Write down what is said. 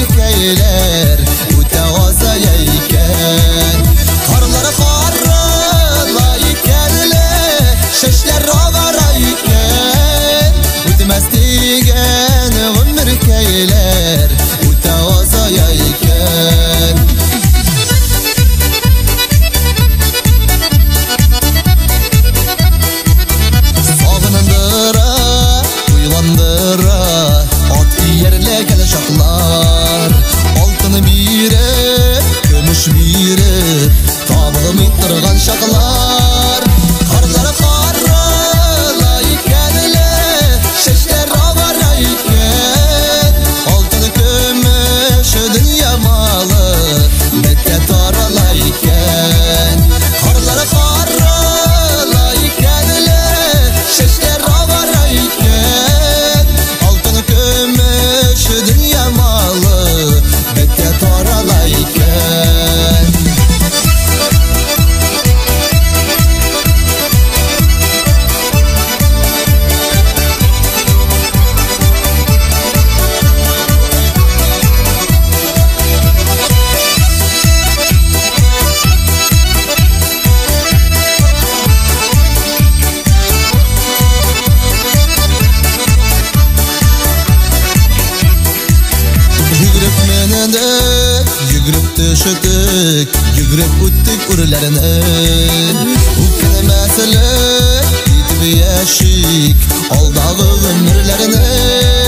ürkeyler Öte azayayken Karları karılaykenler Şeşler avarayken Ötmez digen ürkeyler Öte azayayken Savınındıra, uylandıra At yerle gel şaklar Altını birip, kömüş birip Tabılım ittirgan şaklar Karları karılaykenler Şeşler avarayken Altını kömüş dünya malı Bette taralayken Karları karılaykenler Şeşler avarayken Altını kömüş dünya malı Bette taralayken Yügrüp menendik, yügrüp düşüdük Yügrüp öttük ürlerini Uklemesilik, yitip yeşik Aldağı ömürlerini